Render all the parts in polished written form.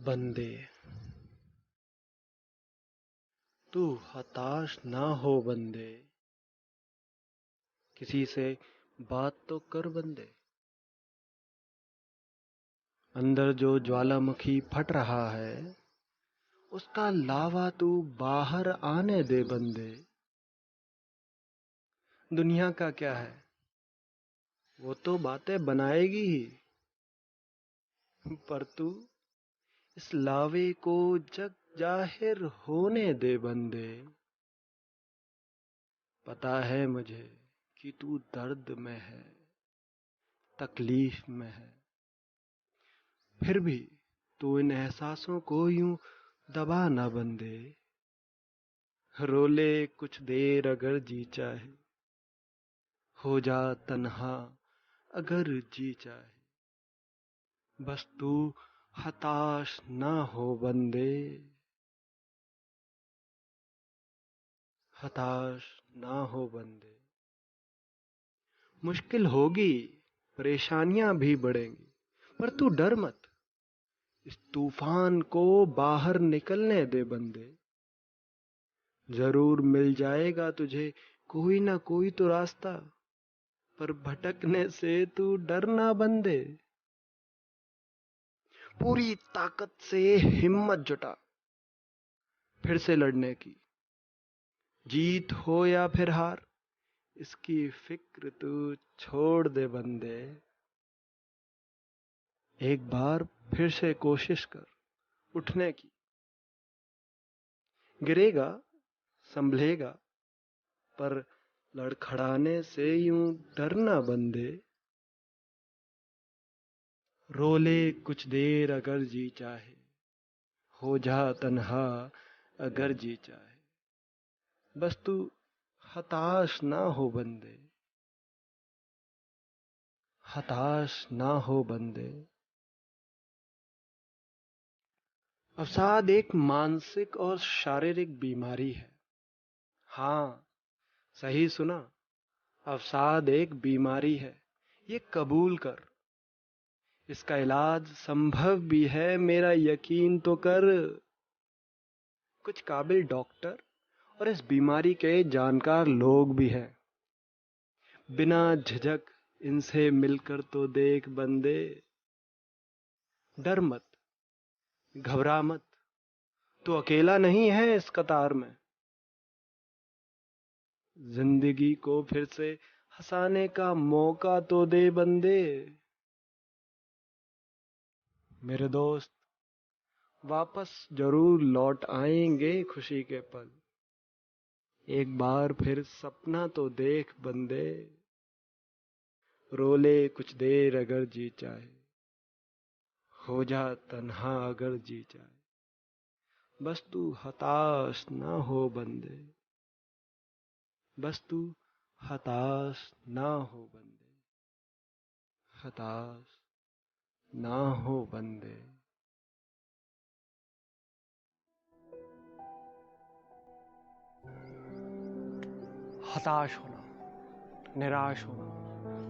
बंदे, तू हताश ना हो बंदे, किसी से बात तो कर बंदे। अंदर जो ज्वालामुखी फट रहा है, उसका लावा तू बाहर आने दे बंदे। दुनिया का क्या है, वो तो बातें बनाएगी ही, पर तू इस लावे को जग जाहिर होने दे बंदे। पता है मुझे कि तू दर्द में है, तकलीफ में है, फिर भी तू इन एहसासों को यूं दबा ना बंदे। रो ले कुछ देर अगर जी चाहे, हो जा तन्हा अगर जी चाहे, बस तू हताश ना हो बंदे, हताश ना हो बंदे। मुश्किल होगी, परेशानियां भी बढ़ेंगी, पर तू डर मत, इस तूफान को बाहर निकलने दे बंदे। जरूर मिल जाएगा तुझे कोई ना कोई तो रास्ता, पर भटकने से तू डर ना बंदे। पूरी ताकत से हिम्मत जुटा फिर से लड़ने की, जीत हो या फिर हार, इसकी फिक्र तू छोड़ दे बंदे। एक बार फिर से कोशिश कर उठने की, गिरेगा संभलेगा, पर लड़खड़ाने से यूं डरना बंदे। रो ले कुछ देर अगर जी चाहे, हो जा तन्हा अगर जी चाहे, बस तू हताश ना हो बंदे, हताश ना हो बंदे। अवसाद एक मानसिक और शारीरिक बीमारी है। हाँ, सही सुना, अवसाद एक बीमारी है, ये कबूल कर। इसका इलाज संभव भी है, मेरा यकीन तो कर। कुछ काबिल डॉक्टर और इस बीमारी के जानकार लोग भी हैं। बिना झिझक इनसे मिलकर तो देख बंदे। डर मत, घबरा मत, तू अकेला नहीं है इस कतार में। जिंदगी को फिर से हंसाने का मौका तो दे बंदे। मेरे दोस्त, वापस जरूर लौट आएंगे खुशी के पल। एक बार फिर सपना तो देख बंदे। रो ले कुछ देर अगर जी चाहे, हो जा तन्हा अगर जी चाहे, बस तू हताश ना हो बंदे, बस तू हताश ना हो बंदे, हताश ना हो बंदे। हताश होना, निराश होना,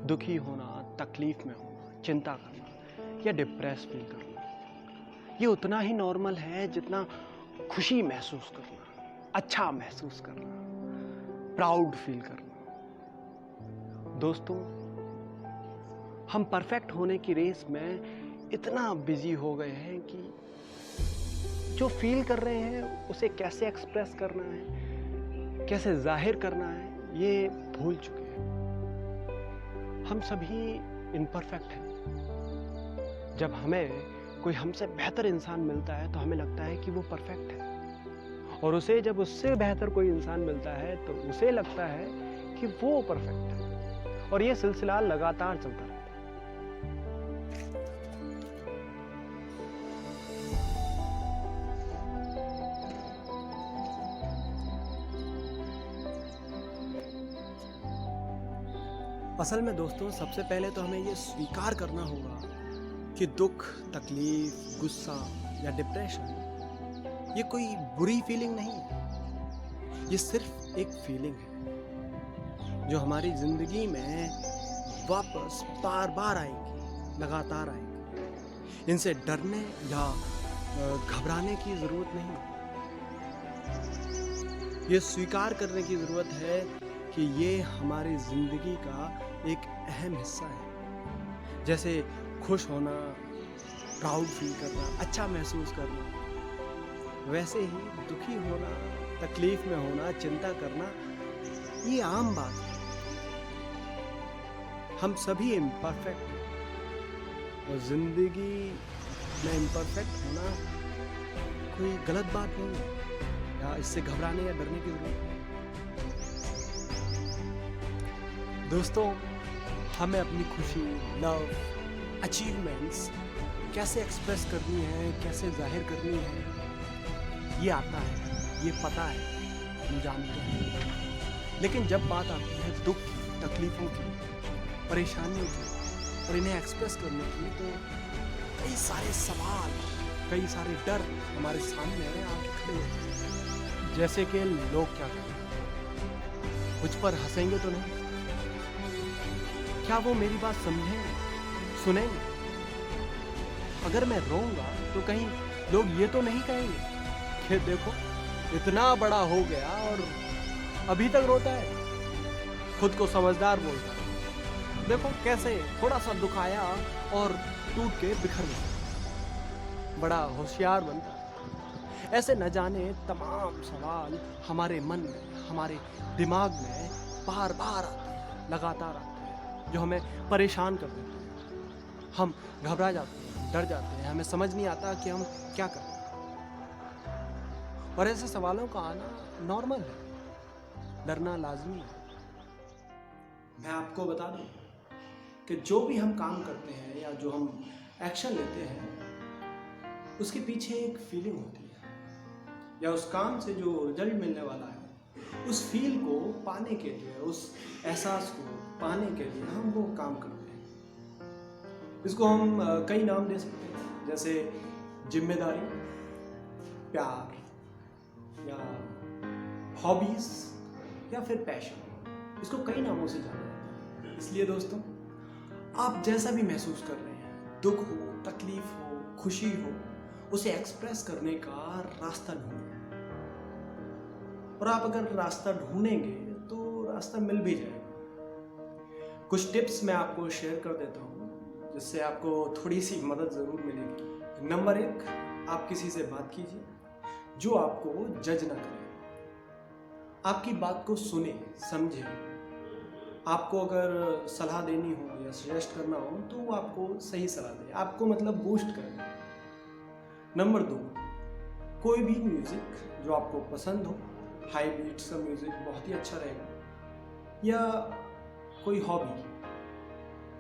दुखी होना, तकलीफ में होना, चिंता करना या डिप्रेस फील करना, ये उतना ही नॉर्मल है जितना खुशी महसूस करना, अच्छा महसूस करना, प्राउड फील करना। दोस्तों, हम परफेक्ट होने की रेस में इतना बिजी हो गए हैं कि जो फील कर रहे हैं उसे कैसे एक्सप्रेस करना है, कैसे जाहिर करना है, ये भूल चुके हैं। हम सभी इम्परफेक्ट हैं। जब हमें कोई हमसे बेहतर इंसान मिलता है तो हमें लगता है कि वो परफेक्ट है, और उसे जब उससे बेहतर कोई इंसान मिलता है तो उसे लगता है कि वो परफेक्ट है, और ये सिलसिला लगातार चलता रहता है। असल में दोस्तों, सबसे पहले तो हमें ये स्वीकार करना होगा कि दुख, तकलीफ, गुस्सा या डिप्रेशन ये कोई बुरी फीलिंग नहीं है। ये सिर्फ एक फीलिंग है जो हमारी जिंदगी में वापस बार बार आएंगी, लगातार आएंगी। इनसे डरने या घबराने की ज़रूरत नहीं, ये स्वीकार करने की ज़रूरत है कि ये हमारी ज़िंदगी का एक अहम हिस्सा है। जैसे खुश होना, प्राउड फील करना, अच्छा महसूस करना, वैसे ही दुखी होना, तकलीफ में होना, चिंता करना, ये आम बात है। हम सभी इम्परफेक्ट हैं और ज़िंदगी में इम्परफेक्ट होना कोई गलत बात नहीं है या इससे घबराने या डरने की जरूरत नहीं। दोस्तों, हमें अपनी खुशी, लव, अचीवमेंट्स कैसे एक्सप्रेस करनी है, कैसे जाहिर करनी है, ये आता है, ये पता है, हम जानते हैं। लेकिन जब बात आती है दुख, तकलीफों की, परेशानियों की और इन्हें एक्सप्रेस करने की, तो कई सारे सवाल, कई सारे डर हमारे सामने आके खड़े होते हैं। जैसे कि लोग क्या करेंगे, मुझ पर हंसेंगे तो नहीं, क्या वो मेरी बात समझेंगे, सुनेंगे? अगर मैं रोऊंगा तो कहीं लोग ये तो नहीं कहेंगे कि देखो इतना बड़ा हो गया और अभी तक रोता है, खुद को समझदार बोलता है, देखो कैसे थोड़ा सा दुख आया और टूट के बिखर गया, बड़ा होशियार बनता है। ऐसे न जाने तमाम सवाल हमारे मन में, हमारे दिमाग में बार बार आते हैं, लगातार आते हैं, जो हमें परेशान कर देते हैं। हम घबरा जाते हैं, डर जाते हैं, हमें समझ नहीं आता कि हम क्या करें। और ऐसे सवालों का आना नॉर्मल है, डरना लाजमी है। मैं आपको बता दूं कि जो भी हम काम करते हैं या जो हम एक्शन लेते हैं, उसके पीछे एक फीलिंग होती है, या उस काम से जो रिजल्ट मिलने वाला है, उस फील को पाने के लिए, उस एहसास को पाने के लिए हम वो काम करते हैं। इसको हम कई नाम दे सकते हैं, जैसे जिम्मेदारी, प्यार, या हॉबीज, या फिर पैशन। इसको कई नामों से जाना जाता है। इसलिए दोस्तों, आप जैसा भी महसूस कर रहे हैं, दुख हो, तकलीफ हो, खुशी हो, उसे एक्सप्रेस करने का रास्ता ढूंढें। और आप अगर रास्ता ढूंढेंगे तो रास्ता मिल भी जाएगा। कुछ टिप्स मैं आपको शेयर कर देता हूँ, जिससे आपको थोड़ी सी मदद ज़रूर मिलेगी। नंबर 1, आप किसी से बात कीजिए जो आपको जज ना करे, आपकी बात को सुने, समझे। आपको अगर सलाह देनी हो या सजेस्ट करना हो तो वो आपको सही सलाह दे, आपको मतलब बूस्ट करे। नंबर 2, कोई भी म्यूज़िक जो आपको पसंद हो, हाई बीट्स का म्यूज़िक बहुत ही अच्छा रहेगा, या कोई हॉबी,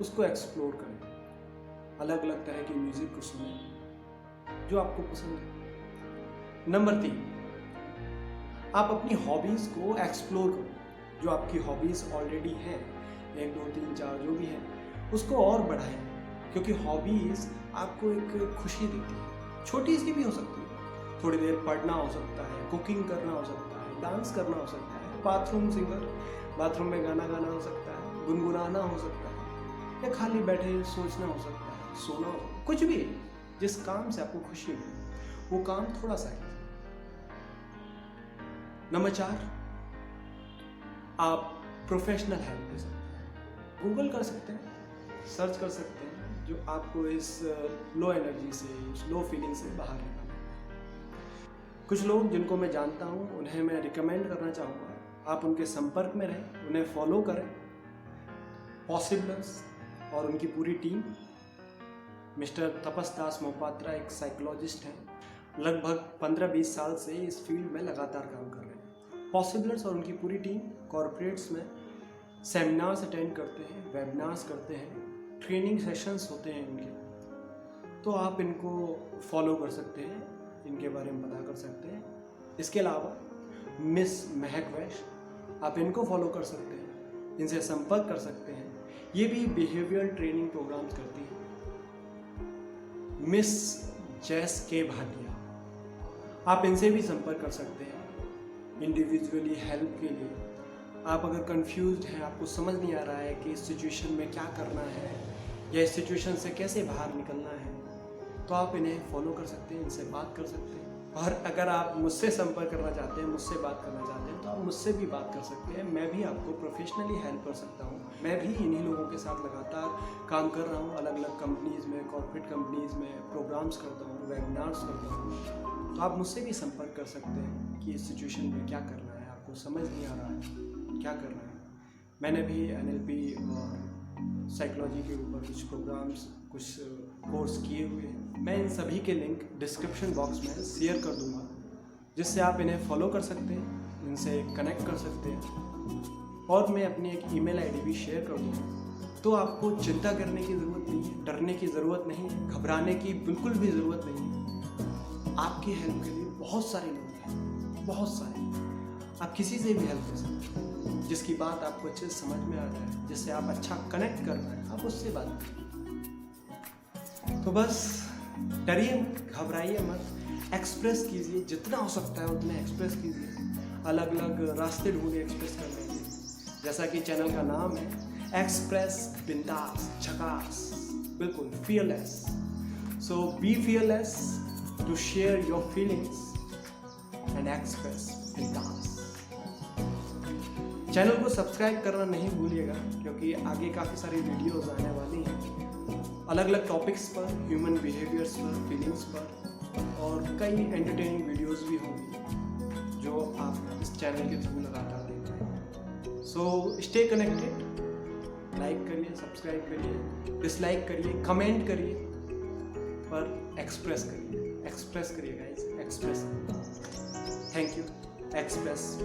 उसको एक्सप्लोर करें। अलग अलग तरह की म्यूज़िक को सुनें जो आपको पसंद है। नंबर 3, आप अपनी हॉबीज़ को एक्सप्लोर करो। जो आपकी हॉबीज़ ऑलरेडी हैं, 1, 2, 3, 4 जो भी है, उसको और बढ़ाएं, क्योंकि हॉबीज़ आपको एक खुशी देती है। छोटी सी भी हो सकती है, थोड़ी देर पढ़ना हो सकता है, कुकिंग करना हो सकता है, डांस करना हो सकता है, बाथरूम सिंगर, बाथरूम में गाना गाना हो सकता है, गुनगुनाना हो सकता है, या खाली बैठे सोचना हो सकता है, सोना हो सकता है। कुछ भी जिस काम से आपको खुशी मिले वो काम थोड़ा सा कीजिए। नंबर 4, आप प्रोफेशनल हेल्प ले सकते हैं। गूगल कर सकते हैं, सर्च कर सकते हैं, जो आपको इस लो एनर्जी से, इस लो फीलिंग से बाहर निकाले। कुछ लोग जिनको मैं जानता हूँ, उन्हें मैं रिकमेंड करना चाहूँगा, आप उनके संपर्क में रहें, उन्हें फॉलो करें। पॉसिबलर्स और उनकी पूरी टीम, मिस्टर तपस दास मोहपात्रा एक साइकोलॉजिस्ट हैं, लगभग 15-20 साल से इस फील्ड में लगातार काम कर रहे हैं। पॉसिबलर्स और उनकी पूरी टीम कॉरपोरेट्स में सेमिनार्स अटेंड करते हैं, वेबिनार्स करते हैं, ट्रेनिंग सेशंस होते हैं इनके। तो आप इनको फॉलो कर सकते हैं, इनके बारे में पता कर सकते हैं। इसके अलावा मिस महक वैश, आप इनको फॉलो कर सकते हैं, इनसे संपर्क कर सकते हैं। ये भी बिहेवियर ट्रेनिंग प्रोग्राम्स करती हैं। मिस जैस के भाटिया, आप इनसे भी संपर्क कर सकते हैं इंडिविजुअली हेल्प के लिए। आप अगर कंफ्यूज्ड हैं, आपको समझ नहीं आ रहा है कि इस सिचुएशन में क्या करना है या इस सिचुएशन से कैसे बाहर निकलना है, तो आप इन्हें फॉलो कर सकते हैं, इनसे बात कर सकते हैं। और अगर आप मुझसे संपर्क करना चाहते हैं, मुझसे बात करना चाहते हैं, तो आप मुझसे भी बात कर सकते हैं। मैं भी आपको प्रोफेशनली हेल्प कर सकता हूँ। मैं भी इन्हीं लोगों के साथ लगातार काम कर रहा हूँ। अलग अलग कंपनीज़ में, कॉर्पोरेट कंपनीज़ में प्रोग्राम्स करता हूँ, वेबिनार्स करता हूँ। तो आप मुझसे भी संपर्क कर सकते हैं कि इस सिचुएशन में क्या करना है, आपको समझ नहीं आ रहा है क्या करना है। मैंने भी NLP और साइकोलॉजी के ऊपर कुछ प्रोग्राम्स, कुछ कोर्स किए हुए हैं। मैं इन सभी के लिंक डिस्क्रिप्शन बॉक्स में शेयर कर दूंगा, जिससे आप इन्हें फॉलो कर सकते हैं, इनसे कनेक्ट कर सकते हैं। और मैं अपनी एक ईमेल आईडी भी शेयर कर दूंगा। तो आपको चिंता करने की ज़रूरत नहीं है, डरने की ज़रूरत नहीं है, घबराने की बिल्कुल भी ज़रूरत नहीं है। आपकी हेल्प के लिए बहुत सारे लोग हैं, बहुत सारे। आप किसी से भी हेल्प कर सकते हैं, जिसकी बात आपको अच्छे से समझ में आ जाए, जिससे आप अच्छा कनेक्ट कर पाए, आप उससे बात करें। तो बस डरिए मत, घबराइए मत, एक्सप्रेस कीजिए, जितना हो सकता है उतना एक्सप्रेस कीजिए। अलग अलग रास्ते ढूंढिए एक्सप्रेस करने के, जैसा कि चैनल का नाम है, एक्सप्रेस बिंदास झकास, बिल्कुल fearless. So be fearless to share your feelings and express बिंदास। चैनल को सब्सक्राइब करना नहीं भूलिएगा, क्योंकि आगे काफ़ी सारी वीडियोस आने वाली हैं अलग अलग टॉपिक्स पर, ह्यूमन बिहेवियर्स पर, फीलिंग्स पर, और कई एंटरटेनिंग वीडियोस भी होंगी जो आप इस चैनल के थ्रू लगातार देख रहे हैं। सो स्टे कनेक्टेड, लाइक करिए, सब्सक्राइब करिए, डिसलाइक करिए, कमेंट करिए, पर एक्सप्रेस करिए, एक्सप्रेस करिए guys, express. Thank you. Express.